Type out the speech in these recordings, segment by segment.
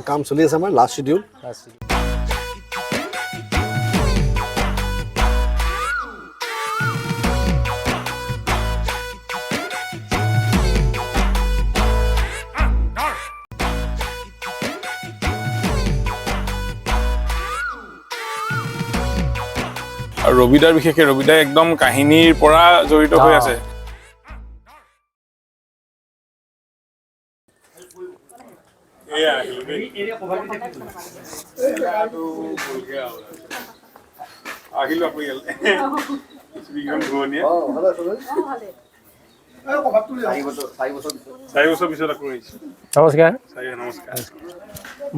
কাম চলি আছে আমাৰ লাষ্ট শিডিউল ৰবিদাৰ বিশেষকৈ ৰবিদাই একদম কাহিনীৰ পৰা জড়িত হৈ আছে নমস্কাৰ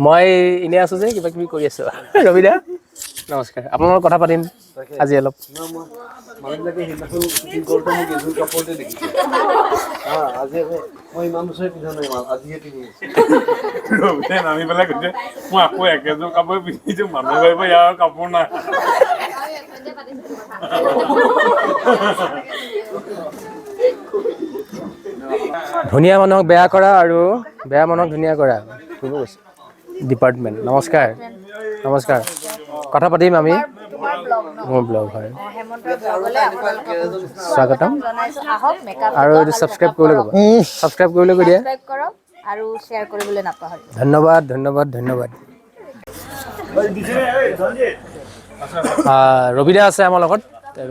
মই এনেই আছো যে কিবা কিবি কৰি আছো ৰবিদা নমস্কাৰ আপোনালোকৰ কথা পাতিম আজি অলপ মানুহবিলাকে সেইদিনাখন শ্বুটিং কৰোঁতে মোক এযোৰ কাপোৰতে দেখিছে আজি মই ইমান বছৰে পিন্ধা নাই আজিহে পিন্ধি ৰবিদাই নামি পেলাই কৈছে মই আকৌ একেযোৰ কাপোৰ পিন্ধিছো মানুহ ভাবিব ইয়াৰ কাপোৰ নাই ধুনীয়া মানুহক বেয়া কৰা আৰু বেয়া মানুহক ধুনীয়া কৰা ডিপাৰ্টমেণ্ট নমস্কাৰ নমস্কাৰ কথা পাতিম আমি মোৰ ব্লগ হয় স্বাগতম আৰু এইটো ছাবস্ক্ৰাইব কৰিবলৈ ক'ব ছাবস্ক্ৰাইব কৰিবলৈ কৈ দিয়া আৰু শ্বেয়াৰ কৰিবলৈ নাপাহৰিব ধন্যবাদ ধন্যবাদ ধন্যবাদ ৰবিদা আছে আমাৰ লগত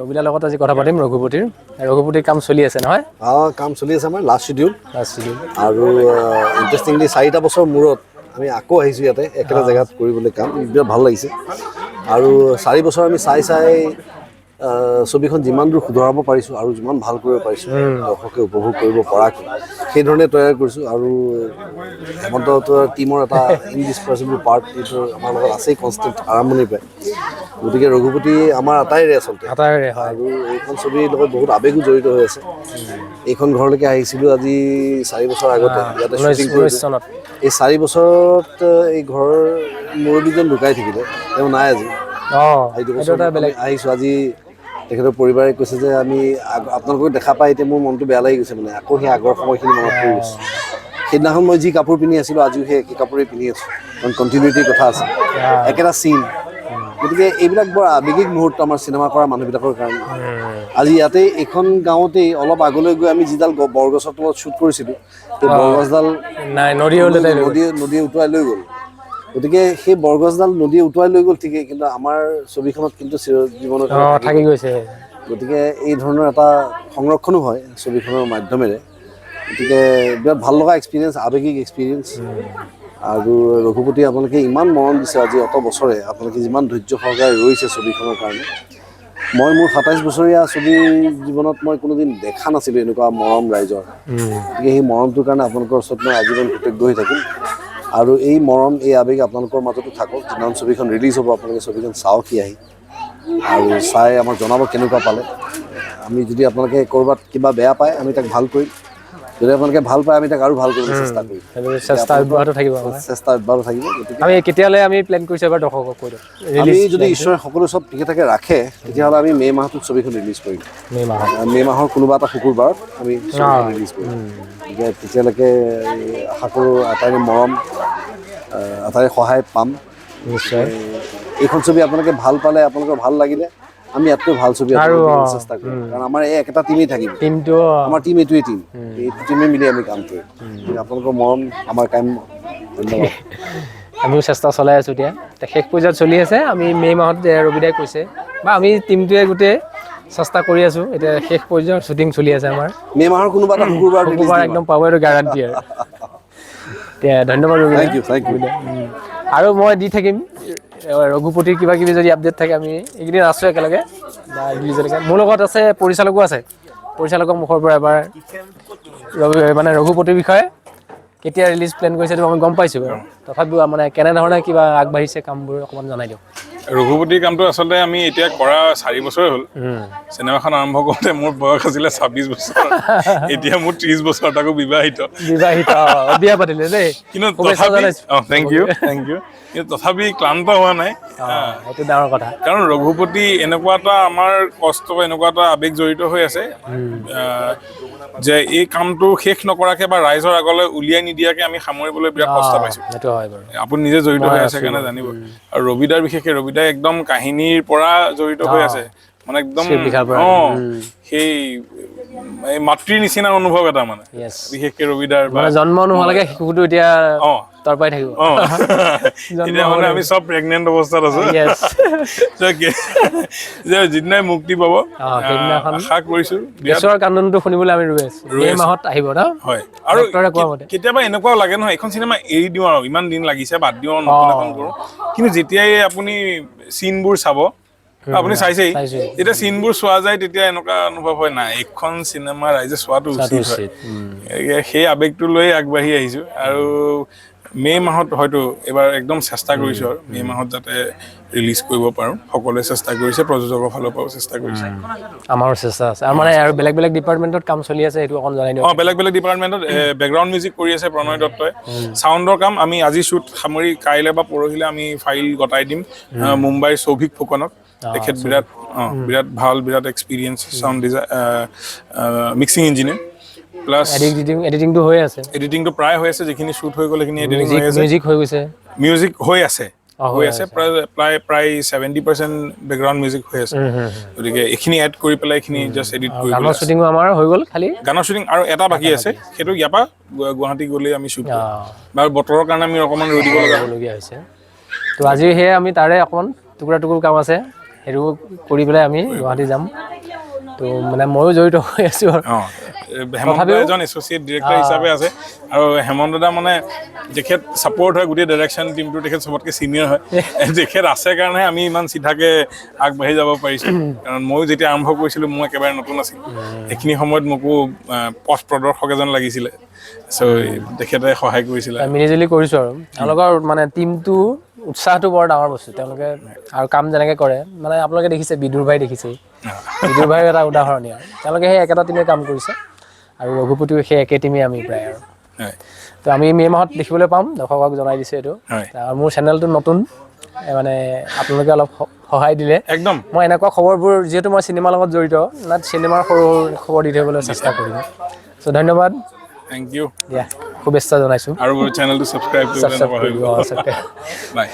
ৰবিদাৰ লগত আজি কথা পাতিম ৰঘুপতিৰ কাম চলি আছে নহয় কাম চলি আছে আমাৰ লাষ্ট শিডিউল আৰু ইণ্টাৰেষ্টিংলি 4টা বছৰ মূৰত আমি আকৌ আহিছোঁ ইয়াতে একেটা জেগাত কৰিবলৈ কাম বিৰাট ভাল লাগিছে আৰু 4 বছৰ আমি চাই ছবিখন যিমান দূৰ শুধৰাব পাৰিছোঁ আৰু যিমান ভাল কৰিব পাৰিছোঁ দৰ্শকে উপভোগ কৰিব পৰাকৈ সেইধৰণে তৈয়াৰ কৰিছোঁ আৰু হেমন্ত টীমৰ এটা ইনডিছপ'জেবল পাৰ্ট এইটো আমাৰ লগত আছেই কনষ্টেণ্ট আৰম্ভণিৰ পৰাই গতিকে ৰঘুপতি আমাৰ আটাইৰে আচলতে আৰু এইখন ছবিৰ লগত বহুত আৱেগো জড়িত হৈ আছে এইখন ঘৰলৈকে আহিছিলোঁ আজি 4 বছৰ আগতে ইয়াতে শ্বুটিং কৰিছোঁ এই 4 বছৰত এই ঘৰৰ মুৰব্বীজন লুকাই থাকিলে তেওঁ নাই আজি আহিছোঁ আজি তেখেতৰ পৰিবাৰে কৈছে যে আমি আপোনালোকক দেখা পাই এতিয়া মোৰ মনটো বেয়া লাগি গৈছে মানে আকৌ সেই আগৰ সময়খিনি মনত পৰি গৈছে সেইদিনাখন মই যি কাপোৰ পিন্ধি আছিলোঁ আজিও সেই একে কাপোৰেই পিন্ধি আছোঁ কাৰণ কণ্টিনিউটিৰ কথা আছে একেটা চিন গতিকে এইবিলাক বৰ আৱেগিক মুহূৰ্ত আমাৰ চিনেমা কৰা মানুহবিলাকৰ কাৰণে আজি ইয়াতে এইখন গাঁৱতেই অলপ আগলৈ গৈ আমি যিডাল বৰগছৰ তলত শ্বুট কৰিছিলোঁ সেই বৰগছডাল নদীয়ে উটুৱাই লৈ গ'ল গতিকে সেই বৰগছডাল নদীয়ে উটুৱাই লৈ গ'ল ঠিকেই কিন্তু আমাৰ ছবিখনত কিন্তু চিৰজীৱনৰ থাকি গৈছে গতিকে এই ধৰণৰ এটা সংৰক্ষণো হয় ছবিখনৰ মাধ্যমেৰে গতিকে বিৰাট ভাল লগা এক্সপিৰিয়েঞ্চ আৱেগিক এক্সপিৰিয়েঞ্চ আৰু ৰঘুপতি আপোনালোকে ইমান মৰম দিছে আজি অত বছৰে আপোনালোকে যিমান ধৈৰ্য সহকাৰে ৰৈছে ছবিখনৰ কাৰণে মই মোৰ 27 বছৰীয়া ছবিৰ জীৱনত মই কোনোদিন দেখা নাছিলোঁ এনেকুৱা মৰম ৰাইজৰ গতিকে সেই মৰমটোৰ কাৰণে আপোনালোকৰ ওচৰত মই আজীৱন কৃতজ্ঞ হৈ থাকিম আৰু এই মৰম এই আৱেগ আপোনালোকৰ মাজতো থাকক যিমান ছবিখন ৰিলিজ হ'ব আপোনালোকে ছবিখন চাওকহি আহি আৰু চাই আমাক জনাব কেনেকুৱা পালে আমি যদি আপোনালোকে ক'ৰবাত কিবা বেয়া পায় আমি তাক ভাল কৰিম যদি আপোনালোকে ভাল পায় আমি তাক আৰু ভাল কৰিবলৈ চেষ্টা কৰিম চেষ্টা অব্যাহত থাকিব আমি কেতিয়ালৈ আমি প্লেন কৰিছোঁ এবাৰ দৰ্শকক কৈ দিওঁ আমি যদি ঈশ্বৰে সকলো চব ঠিকে ঠাকে ৰাখে তেতিয়াহ'লে আমি মে' মাহটোত ছবিখন ৰিলিজ কৰিম মে' মাহৰ কোনোবা এটা শুকুৰবাৰত আমি ছবিখন ৰিলিজ কৰিম গতিকে তেতিয়ালৈকে আশা কৰোঁ আটাইৰে মৰম আটাইৰে সহায় পাম নিশ্চয় এইখন ছবি আপোনালোকে ভাল পালে আপোনালোকৰ ভাল লাগিলে আমি ইয়াতকৈ ভাল ছবি চেষ্টা কৰিম কাৰণ আমাৰ এই একেটা টিমেই থাকিব আমাৰ টিম এইটোৱেই টিম এই টিমেই মিলি আমি কাম কৰিম আপোনালোকৰ মৰম আমাৰ কাম ধন্যবাদ আমিও চেষ্টা চলাই আছোঁ এতিয়া শেষ পৰ্যায়ত চলি আছে আমি মে' মাহত ৰবিদাই কৈছে বা আমি টিমটোৱে গোটেই চেষ্টা কৰি আছোঁ এতিয়া শেষ পৰ্যায়ৰ শ্বুটিং চলি আছে আমাৰ মে' মাহৰ কোনোবা এটা শুকুৰবাৰ একদম পাব এইটো গেৰাণ্টি আৰু এতিয়া ধন্যবাদ থেংক ইউ আৰু মই দি থাকিম ৰঘুপতিৰ কিবা কিবি যদি আপডেট থাকে আমি এইকেইদিন আছোঁ একেলগে বা ৰিলিজলৈকে মোৰ লগত আছে পৰিচালকো আছে পৰিচালকৰ মুখৰ পৰা এবাৰ মানে ৰঘুপতিৰ বিষয়ে কেতিয়া ৰিলিজ প্লেন কৰিছে সেইটো আমি গম পাইছোঁ বাৰু তথাপিও মানে কেনেধৰণে কিবা আগবাঢ়িছে কামবোৰ অকণমান জনাই দিওঁ ৰঘুপতিৰ কামটো আচলতে আমি এতিয়া কৰা 4 বছৰে হ'ল চিনেমাখন আৰম্ভ কৰোঁতে মোৰ বয়স আছিলে 26 বছৰ এতিয়া মোৰ 30 বছৰ তাকো বিবাহিত বিয়া পাতিলে দেই কিন্তু তথাপি থেংক ইউ কিন্তু তথাপি ক্লান্ত হোৱা নাই এইটো ডাঙৰ কথা কাৰণ ৰঘুপতি এনেকুৱা এটা আমাৰ কষ্ট এনেকুৱা এটা আৱেগ জড়িত হৈ আছে যে এই কামটো শেষ নকৰাকে বা ৰাইজৰ আগলৈ উলিয়াই নিদিয়াকে আমি সামৰিবলৈ বিৰাট কষ্ট পাইছোঁ সেইটো হয় বাৰু আপুনি নিজে জড়িত হৈ আছে কাৰণে জানিব আৰু ৰবিদাৰ বিশেষকৈ ৰবিদাই একদম কাহিনীৰ পৰা জড়িত হৈ আছে মানে একদম সেই এই মাতৃৰ নিচিনা অনুভৱ এটা মানে বিশেষকৈ ৰবিদাৰ মানে জন্ম নোহোৱালৈকে শিশুটো এতিয়া তাৰ পাই থাকিব এতিয়া মানে আমি চব প্ৰেগনেণ্ট অৱস্থাত আছো যে যিদিনাই মুক্তি পাব আশা কৰিছোঁ ঈশ্বৰৰ কান্দনটো শুনিবলৈ আমি ৰৈ আছো এই মাহত আহিব ন হয় আৰু কেতিয়াবা এনেকুৱাও লাগে নহয় এখন চিনেমা এৰি দিওঁ আৰু ইমান দিন লাগিছে বাদ দিওঁ আৰু নতুন এখন কৰোঁ কিন্তু যেতিয়াই আপুনি চিনবোৰ চাব আপুনি চাইছেই যেতিয়া চিনবোৰ চোৱা যায় তেতিয়া এনেকুৱা অনুভৱ হয় নাই এখন চিনেমা ৰাইজে চোৱাটো উচিত হয় সেই আৱেগটো লৈ আগবাঢ়ি আহিছোঁ আৰু মে মাহত হয়তো এবাৰ একদম চেষ্টা কৰিছোঁ আৰু মে মাহত যাতে ৰিলিজ কৰিব পাৰোঁ সকলোৱে চেষ্টা কৰিছে প্ৰযোজকৰ ফালৰ পৰাও চেষ্টা কৰিছে আমাৰো চেষ্টা আছে আৰু মানে আৰু বেলেগ বেলেগ ডিপাৰ্টমেণ্টত কাম চলি আছে সেইটো অকণ জনাই দিয়ক বেলেগ বেলেগ ডিপাৰ্টমেণ্টত বেকগ্ৰাউণ্ড মিউজিক কৰি আছে প্ৰণয় দত্তই চাউণ্ডৰ কাম আমি আজি শ্বুট সামৰি কাইলৈ বা পৰহিলৈ আমি ফাইল গতাই দিম মুম্বাইৰ সৌভিক ফুকনক তেখেত বিৰাট ভাল বিৰাট experience sound mixing engineer plus এডিটিংটো হৈ আছে এডিটিংটো প্ৰায় হৈ আছে যিখিনি শ্বুট হৈ গ'ল সেইখিনি এডিটিং হৈ আছে মিউজিক হৈ আছে প্ৰায় 70% বেকগ্ৰাউণ্ড মিউজিক হৈ আছে গতিকে এইখিনি এড কৰি পেলাই এইখিনি জাষ্ট এডিট কৰি গানৰ শ্বুটিঙো আমাৰ হৈ গ'ল খালি গানৰ শ্বুটিং আৰু এটা বাকী আছে সেইটো ইয়াৰ পৰা গুৱাহাটী গ'লে আমি শ্বুট কৰিম বাৰু বতৰৰ কাৰণে আমি অকণমান ৰৈ দিবলগীয়া হৈছে তো আজি সেয়ে আমি তাৰে অকণমান টুকুৰা টুকুৰ কাম আছে সেইটো কৰি পেলাই আমি গুৱাহাটী যাম তো মানে ময়ো জড়িত হৈ আছো আৰু হেমন্ত এজন এছ'চিয়েট ডিৰেক্টৰ হিচাপে আছে আৰু হেমন্ত দা মানে তেখেত ছাপৰ্ট হয় গোটেই ডাইৰেকশ্যন টিমটো তেখেত চবতকৈ চিনিয়ৰ হয় তেখেত আছে কাৰণে আমি ইমান চিধাকৈ আগবাঢ়ি যাব পাৰিছোঁ কাৰণ ময়ো যেতিয়া আৰম্ভ কৰিছিলোঁ মই একেবাৰে নতুন আছিলোঁ এইখিনি সময়ত মোকো পথ প্ৰদৰ্শক এজন লাগিছিলে চ' তেখেতে সহায় কৰিছিলে মিলিজুলি কৰিছোঁ আৰু তেওঁলোকৰ মানে টিমটো উৎসাহটো বৰ ডাঙৰ বস্তু তেওঁলোকে আৰু কাম যেনেকৈ কৰে মানে আপোনালোকে দেখিছে বিদুৰ ভাই দেখিছেই বিদুৰ ভাইৰ এটা উদাহৰণীয় তেওঁলোকে সেই একেটা টিমে কাম কৰিছে আৰু ৰঘুপতিও সেই একে টিমেই আমি প্ৰায় আৰু তো আমি মে' মাহত দেখিবলৈ পাম দৰ্শকক জনাই দিছোঁ এইটো আৰু মোৰ চেনেলটো নতুন মানে আপোনালোকে অলপ সহায় দিলে একদম মই এনেকুৱা খবৰবোৰ যিহেতু মই চিনেমাৰ লগত জড়িত চিনেমাৰ সৰু খবৰ দি থাকিবলৈ চেষ্টা কৰিম চ' ধন্যবাদ থেংক ইউ দিয়া শুভেচ্ছা জনাইছোঁ আৰু চেনেলটো ছাবস্ক্ৰাইব কৰিব নাপাহৰিব বাই